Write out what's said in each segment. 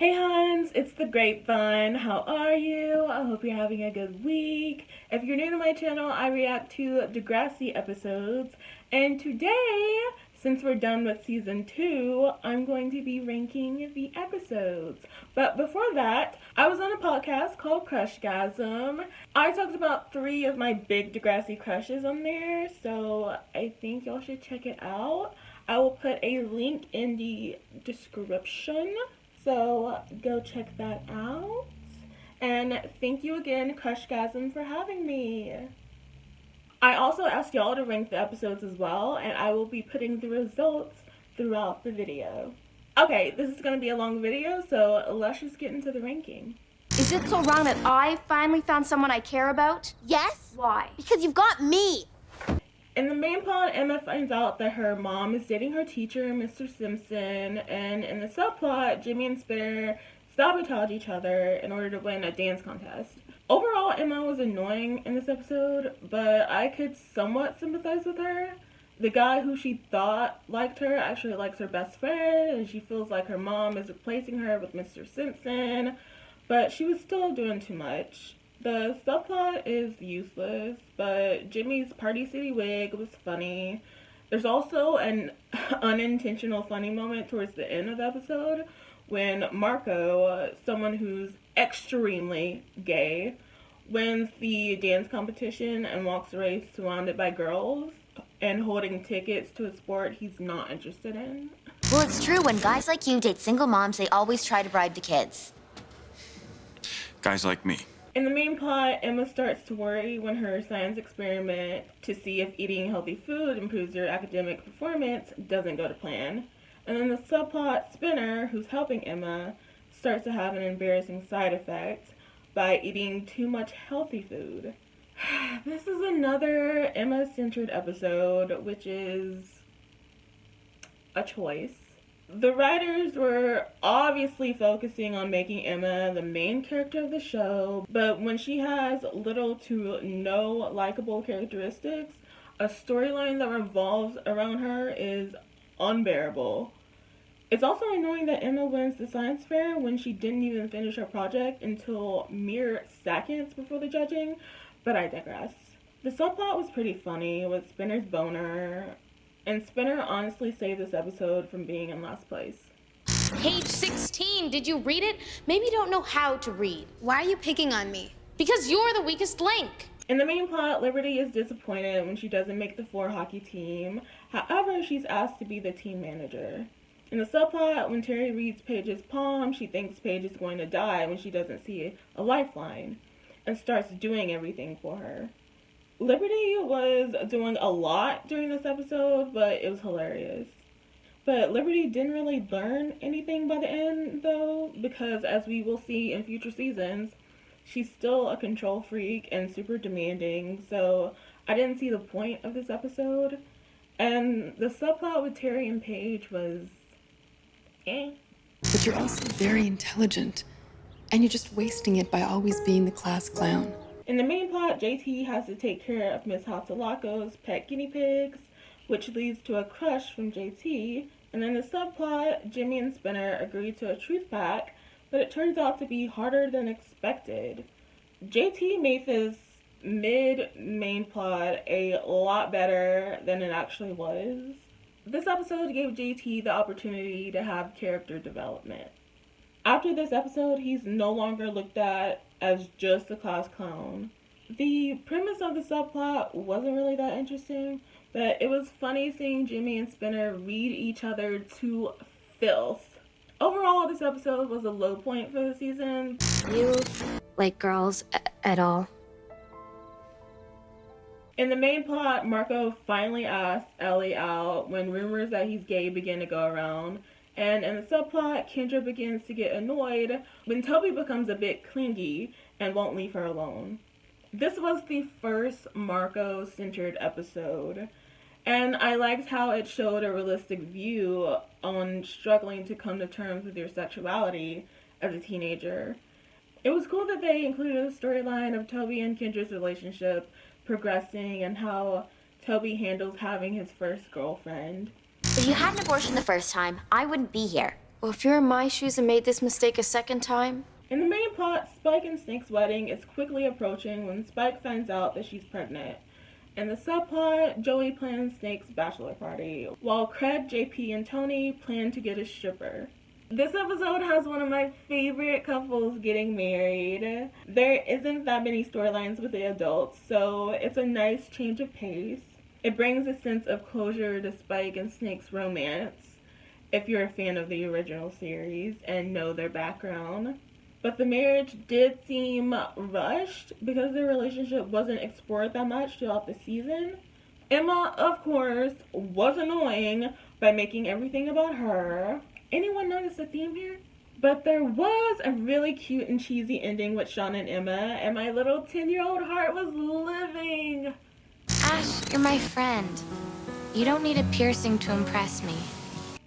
Hey Hans, it's the Grapevine. How are you? I hope you're having a good week. If you're new to my channel, I react to Degrassi episodes. And today, since we're done with season 2, I'm going to be ranking the episodes. But before that, I was on a podcast called Crushgasm. I talked about 3 of my big Degrassi crushes on there, so I think y'all should check it out. I will put a link in the description. So go check that out. And thank you again, Crushgasm, for having me. I also asked y'all to rank the episodes as well, and I will be putting the results throughout the video. Okay, this is going to be a long video, so let's just get into the ranking. Is it so wrong that I finally found someone I care about? Yes. Why? Because you've got me. In the main plot, Emma finds out that her mom is dating her teacher, Mr. Simpson, and in the subplot, Jimmy and Spinner sabotage each other in order to win a dance contest. Overall, Emma was annoying in this episode, but I could somewhat sympathize with her. The guy who she thought liked her actually likes her best friend, and she feels like her mom is replacing her with Mr. Simpson, but she was still doing too much. The subplot is useless, but Jimmy's Party City wig was funny. There's also an unintentional funny moment towards the end of the episode when Marco, someone who's extremely gay, wins the dance competition and walks away surrounded by girls and holding tickets to a sport he's not interested in. Well, it's true. When guys like you date single moms, they always try to bribe the kids. Guys like me. In the main plot, Emma starts to worry when her science experiment to see if eating healthy food improves your academic performance doesn't go to plan. And then the subplot, Spinner, who's helping Emma, starts to have an embarrassing side effect by eating too much healthy food. This is another Emma-centered episode, which is a choice. The writers were obviously focusing on making Emma the main character of the show, but when she has little to no likable characteristics, a storyline that revolves around her is unbearable. It's also annoying that Emma wins the science fair when she didn't even finish her project until mere seconds before the judging, but I digress. The subplot was pretty funny with Spinner's boner, and Spinner honestly saved this episode from being in last place. Page 16, did you read it? Maybe you don't know how to read. Why are you picking on me? Because you're the weakest link. In the main plot, Liberty is disappointed when she doesn't make the 4 hockey team. However, she's asked to be the team manager. In the subplot, when Terry reads Paige's palm, she thinks Paige is going to die when she doesn't see a lifeline and starts doing everything for her. Liberty was doing a lot during this episode, but it was hilarious. But Liberty didn't really learn anything by the end, though, because as we will see in future seasons, she's still a control freak and super demanding, so I didn't see the point of this episode. And the subplot with Terry and Paige was But you're also very intelligent, and you're just wasting it by always being the class clown. In the main plot, JT has to take care of Miss Hatsulako's pet guinea pigs, which leads to a crush from JT. And in the subplot, Jimmy and Spinner agree to a truth pact, but it turns out to be harder than expected. JT made this mid-main plot a lot better than it actually was. This episode gave JT the opportunity to have character development. After this episode, he's no longer looked at as just a class clown. The premise of the subplot wasn't really that interesting, but it was funny seeing Jimmy and Spinner read each other to filth. Overall, this episode was a low point for the season. You like girls at all? In the main plot, Marco finally asks Ellie out when rumors that he's gay begin to go around. And in the subplot, Kendra begins to get annoyed when Tubby becomes a bit clingy and won't leave her alone. This was the first Marco-centered episode, and I liked how it showed a realistic view on struggling to come to terms with your sexuality as a teenager. It was cool that they included a storyline of Toby and Kendra's relationship progressing and how Toby handles having his first girlfriend. If you had an abortion the first time, I wouldn't be here. Well, if you're in my shoes and made this mistake a second time... In the main plot, Spike and Snake's wedding is quickly approaching when Spike finds out that she's pregnant. In the subplot, Joey plans Snake's bachelor party, while Craig, JP, and Tony plan to get a stripper. This episode has one of my favorite couples getting married. There isn't that many storylines with the adults, so it's a nice change of pace. It brings a sense of closure to Spike and Snake's romance, if you're a fan of the original series and know their background. But the marriage did seem rushed because their relationship wasn't explored that much throughout the season. Emma, of course, was annoying by making everything about her. Anyone notice a theme here? But there was a really cute and cheesy ending with Sean and Emma, and my little 10-year-old heart was living. Ash, you're my friend. You don't need a piercing to impress me.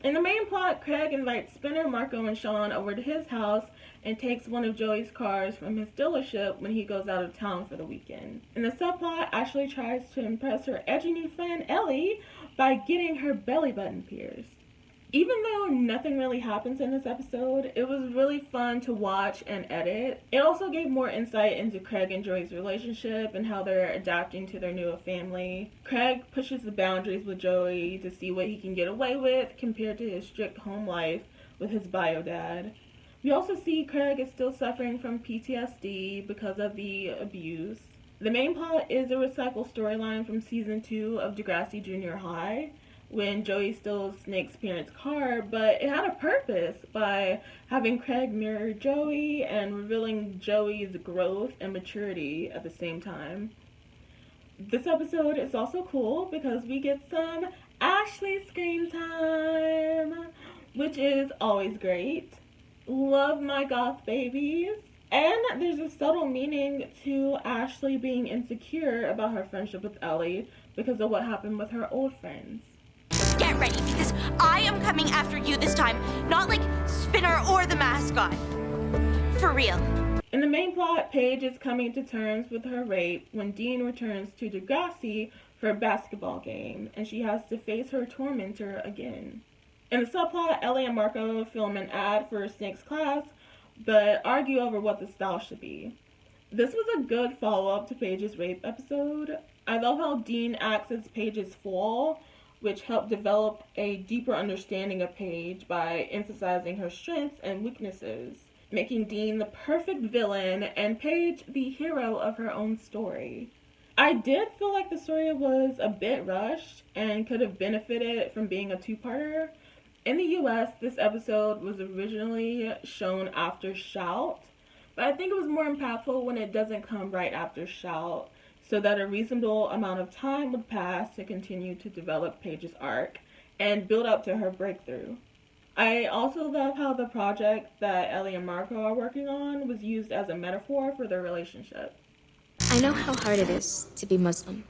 In the main plot, Craig invites Spinner, Marco, and Sean over to his house and takes one of Joey's cars from his dealership when he goes out of town for the weekend. In the subplot, Ashley tries to impress her edgy new friend Ellie by getting her belly button pierced. Even though nothing really happens in this episode, it was really fun to watch and edit. It also gave more insight into Craig and Joey's relationship and how they're adapting to their new family. Craig pushes the boundaries with Joey to see what he can get away with compared to his strict home life with his bio dad. We also see Craig is still suffering from PTSD because of the abuse. The main plot is a recycled storyline from season 2 of Degrassi Junior High, when Joey steals Snake's parents' car, but it had a purpose by having Craig mirror Joey and revealing Joey's growth and maturity at the same time. This episode is also cool because we get some Ashley screen time, which is always great. Love my goth babies. And there's a subtle meaning to Ashley being insecure about her friendship with Ellie because of what happened with her old friends. Get ready, because I am coming after you this time. Not like Spinner or the mascot. For real. In the main plot, Paige is coming to terms with her rape when Dean returns to Degrassi for a basketball game, and she has to face her tormentor again. In the subplot, Ellie and Marco film an ad for Snake's class, but argue over what the style should be. This was a good follow-up to Paige's rape episode. I love how Dean acts as Paige's foil, which helped develop a deeper understanding of Paige by emphasizing her strengths and weaknesses, making Dean the perfect villain and Paige the hero of her own story. I did feel like the story was a bit rushed and could have benefited from being a two-parter. In the US, this episode was originally shown after Shout, but I think it was more impactful when it doesn't come right after Shout, so that a reasonable amount of time would pass to continue to develop Paige's arc and build up to her breakthrough. I also love how the project that Ellie and Marco are working on was used as a metaphor for their relationship. I know how hard it is to be Muslim,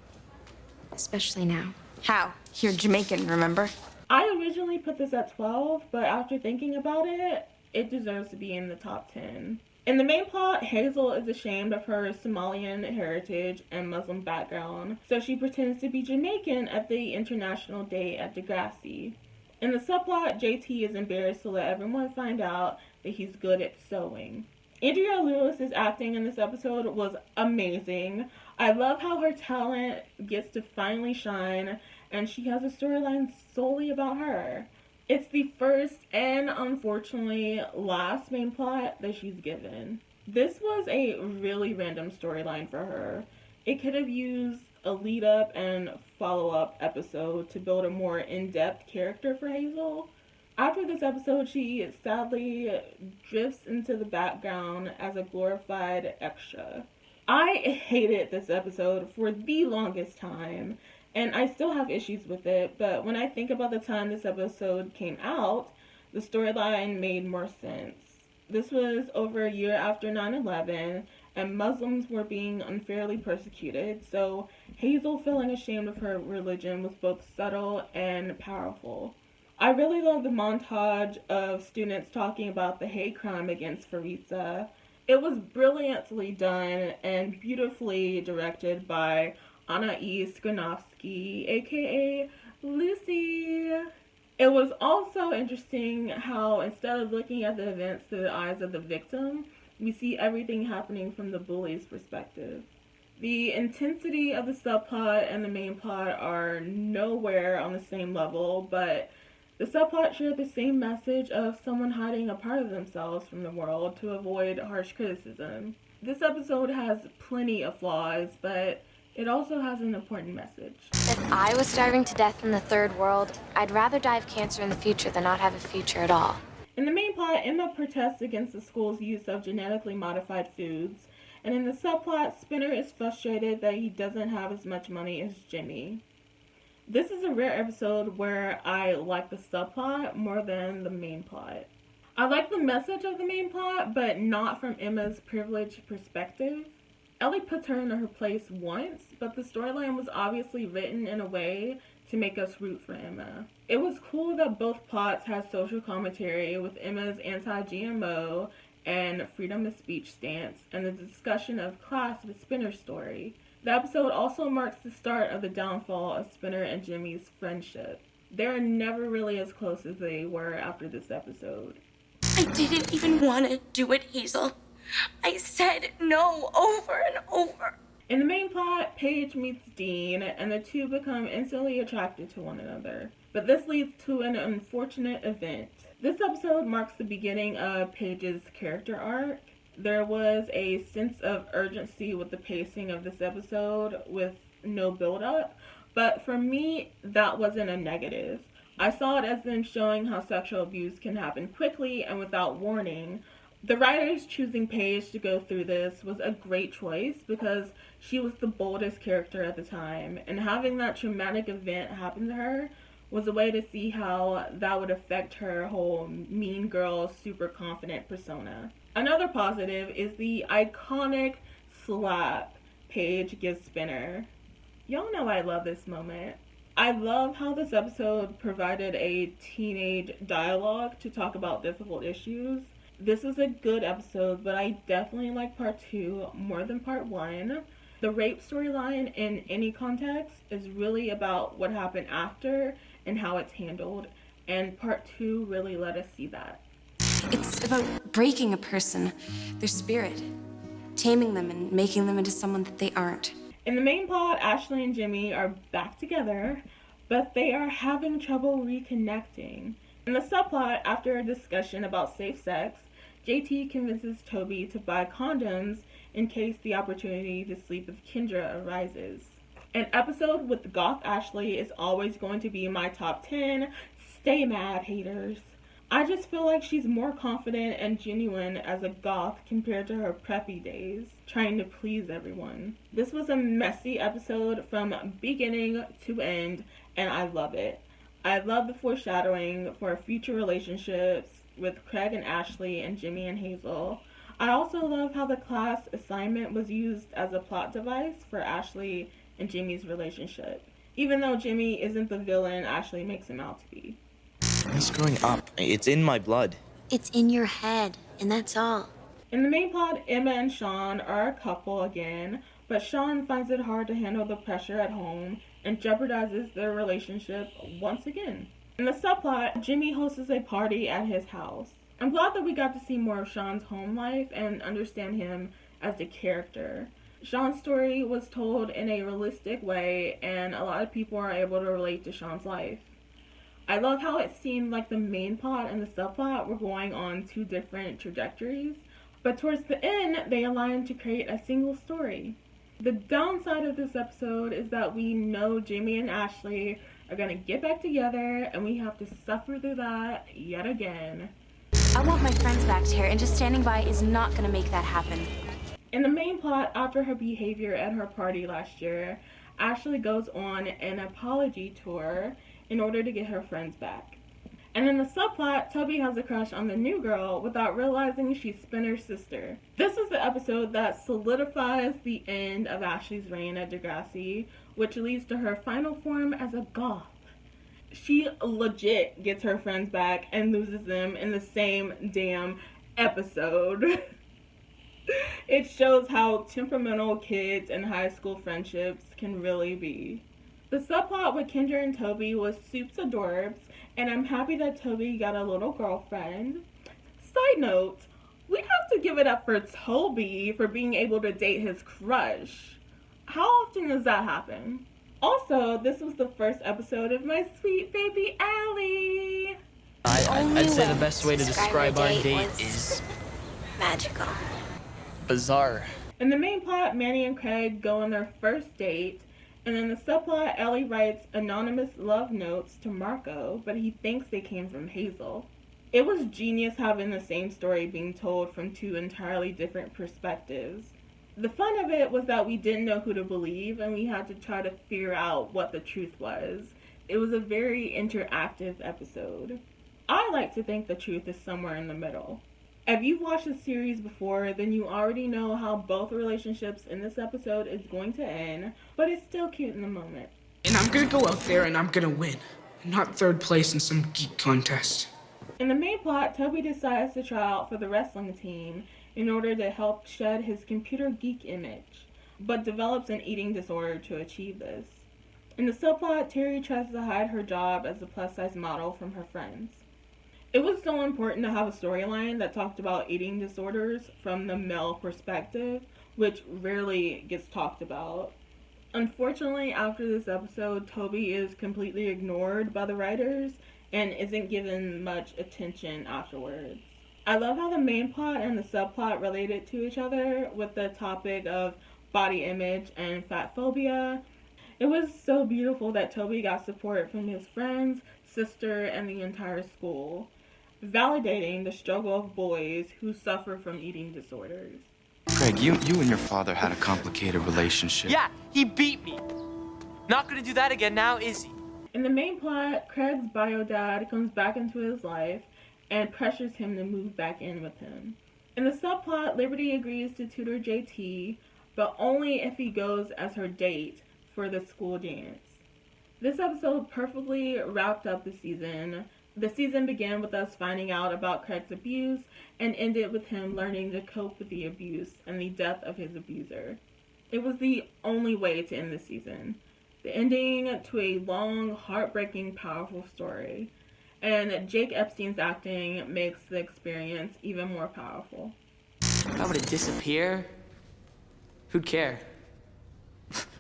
especially now. How? You're Jamaican, remember? I originally put this at 12, but after thinking about it, it deserves to be in the top 10. In the main plot, Hazel is ashamed of her Somalian heritage and Muslim background, so she pretends to be Jamaican at the International Day at Degrassi. In the subplot, JT is embarrassed to let everyone find out that he's good at sewing. Andrea Lewis's acting in this episode was amazing. I love how her talent gets to finally shine, and she has a storyline solely about her. It's the first and unfortunately last main plot that she's given. This was a really random storyline for her. It could have used a lead up and follow up episode to build a more in-depth character for Hazel. After this episode, she sadly drifts into the background as a glorified extra. I hated this episode for the longest time, and I still have issues with it, but when I think about the time this episode came out, the storyline made more sense. This was over a year after 9/11, and Muslims were being unfairly persecuted, so Hazel feeling ashamed of her religion was both subtle and powerful. I really love the montage of students talking about the hate crime against Faritza. It was brilliantly done and beautifully directed by Anais Granovsky, aka Lucy. It was also interesting how instead of looking at the events through the eyes of the victim, we see everything happening from the bully's perspective. The intensity of the subplot and the main plot are nowhere on the same level, but the subplot shared the same message of someone hiding a part of themselves from the world to avoid harsh criticism. This episode has plenty of flaws, but it also has an important message. If I was starving to death in the third world, I'd rather die of cancer in the future than not have a future at all. In the main plot, Emma protests against the school's use of genetically modified foods, and in the subplot, Spinner is frustrated that he doesn't have as much money as Jimmy. This is a rare episode where I like the subplot more than the main plot. I like the message of the main plot, but not from Emma's privileged perspective. Ellie puts her in her place once, but the storyline was obviously written in a way to make us root for Emma. It was cool that both plots had social commentary, with Emma's anti-GMO and freedom of speech stance, and the discussion of class with Spinner's story. The episode also marks the start of the downfall of Spinner and Jimmy's friendship. They're never really as close as they were after this episode. I didn't even want to do it, Hazel. I said no over and over. In the main plot, Paige meets Dean, and the two become instantly attracted to one another. But this leads to an unfortunate event. This episode marks the beginning of Paige's character arc. There was a sense of urgency with the pacing of this episode, with no build-up. But for me, that wasn't a negative. I saw it as them showing how sexual abuse can happen quickly and without warning. The writers choosing Paige to go through this was a great choice because she was the boldest character at the time, and having that traumatic event happen to her was a way to see how that would affect her whole mean girl, super confident persona. Another positive is the iconic slap Paige gives Spinner. Y'all know I love this moment. I love how this episode provided a teenage dialogue to talk about difficult issues. This was a good episode, but I definitely like part 2 more than part 1. The rape storyline in any context is really about what happened after and how it's handled, and part 2 really let us see that. It's about breaking a person, their spirit, taming them and making them into someone that they aren't. In the main plot, Ashley and Jimmy are back together, but they are having trouble reconnecting. In the subplot, after a discussion about safe sex, JT convinces Toby to buy condoms in case the opportunity to sleep with Kendra arises. An episode with goth Ashley is always going to be my top 10. Stay mad, haters. I just feel like she's more confident and genuine as a goth compared to her preppy days, trying to please everyone. This was a messy episode from beginning to end, and I love it. I love the foreshadowing for future relationships with Craig and Ashley and Jimmy and Hazel. I also love how the class assignment was used as a plot device for Ashley and Jimmy's relationship, even though Jimmy isn't the villain Ashley makes him out to be. I'm screwing up. It's in my blood. It's in your head, and that's all. In the main plot, Emma and Sean are a couple again, but Sean finds it hard to handle the pressure at home and jeopardizes their relationship once again. In the subplot, Jimmy hosts a party at his house. I'm glad that we got to see more of Sean's home life and understand him as a character. Sean's story was told in a realistic way, and a lot of people are able to relate to Sean's life. I love how it seemed like the main plot and the subplot were going on 2 different trajectories, but towards the end, they aligned to create a single story. The downside of this episode is that we know Jimmy and Ashley are going to get back together, and we have to suffer through that yet again. I want my friends back, Tara, and just standing by is not going to make that happen. In the main plot, after her behavior at her party last year, Ashley goes on an apology tour in order to get her friends back. And in the subplot, Tubby has a crush on the new girl without realizing she's Spinner's sister. This is the episode that solidifies the end of Ashley's reign at Degrassi, which leads to her final form as a goth. She legit gets her friends back and loses them in the same damn episode. It shows how temperamental kids and high school friendships can really be. The subplot with Kendra and Toby was soups adorbs, And I'm happy that Tubby got a little girlfriend. Side note, we have to give it up for Tubby for being able to date his crush. How often does that happen? Also, this was the first episode of my sweet baby Allie. I'd say the best way to describe our date is magical. bizarre. In the main plot, Manny and Craig go on their first date, and in the subplot, Ellie writes anonymous love notes to Marco, but he thinks they came from Hazel. It was genius having the same story being told from two entirely different perspectives. The fun of it was that we didn't know who to believe, and we had to try to figure out what the truth was. It was a very interactive episode. I like to think the truth is somewhere in the middle. If you've watched the series before, then you already know how both relationships in this episode is going to end, but it's still cute in the moment. And I'm gonna go out there and I'm gonna win, not third place in some geek contest. In the main plot, Tubby decides to try out for the wrestling team in order to help shed his computer geek image, but develops an eating disorder to achieve this. In the subplot, Terry tries to hide her job as a plus-size model from her friends. It was so important to have a storyline that talked about eating disorders from the male perspective, which rarely gets talked about. Unfortunately, after this episode, Tubby is completely ignored by the writers and isn't given much attention afterwards. I love how the main plot and the subplot related to each other with the topic of body image and fat phobia. It was so beautiful that Tubby got support from his friends, sister, and the entire school, validating the struggle of boys who suffer from eating disorders. Craig, you and your father had a complicated relationship. Yeah, he beat me. Not gonna do that again now, is he? In the main plot, Craig's bio dad comes back into his life and pressures him to move back in with him. In the subplot, Liberty agrees to tutor JT, but only if he goes as her date for the school dance. This episode perfectly wrapped up the season. The season began with us finding out about Craig's abuse and ended with him learning to cope with the abuse and the death of his abuser. It was the only way to end the season. The ending to a long, heartbreaking, powerful story. And Jake Epstein's acting makes the experience even more powerful. If I were to disappear, who'd care?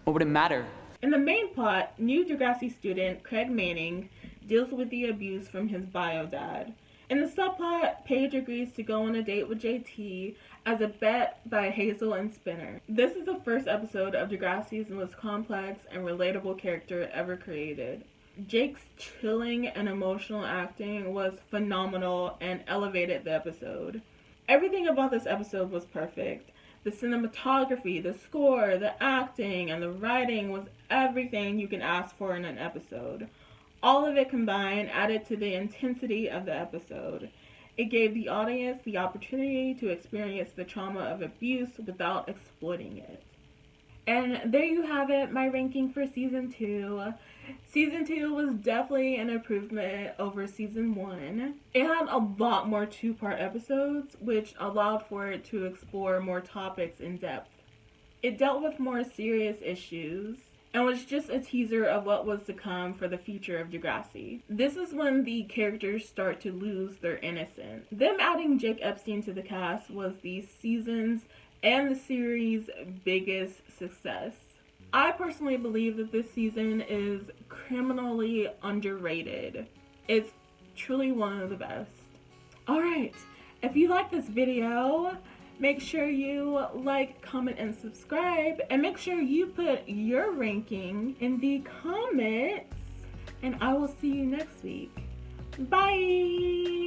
What would it matter? In the main plot, new Degrassi student Craig Manning deals with the abuse from his bio dad. In the subplot, Paige agrees to go on a date with JT as a bet by Hazel and Spinner. This is the first episode of Degrassi's most complex and relatable character ever created. Jake's chilling and emotional acting was phenomenal and elevated the episode. Everything about this episode was perfect. The cinematography, the score, the acting, and the writing was everything you can ask for in an episode. All of it combined added to the intensity of the episode. It gave the audience the opportunity to experience the trauma of abuse without exploiting it. And there you have it, my ranking for Season 2. Season 2 was definitely an improvement over Season 1. It had a lot more two-part episodes, which allowed for it to explore more topics in depth. It dealt with more serious issues, and was just a teaser of what was to come for the future of Degrassi. This is when the characters start to lose their innocence. Them adding Jake Epstein to the cast was the season's and the series' biggest success. I personally believe that this season is criminally underrated. It's truly one of the best. Alright, if you like this video, make sure you like, comment, and subscribe, and make sure you put your ranking in the comments, and I will see you next week. Bye!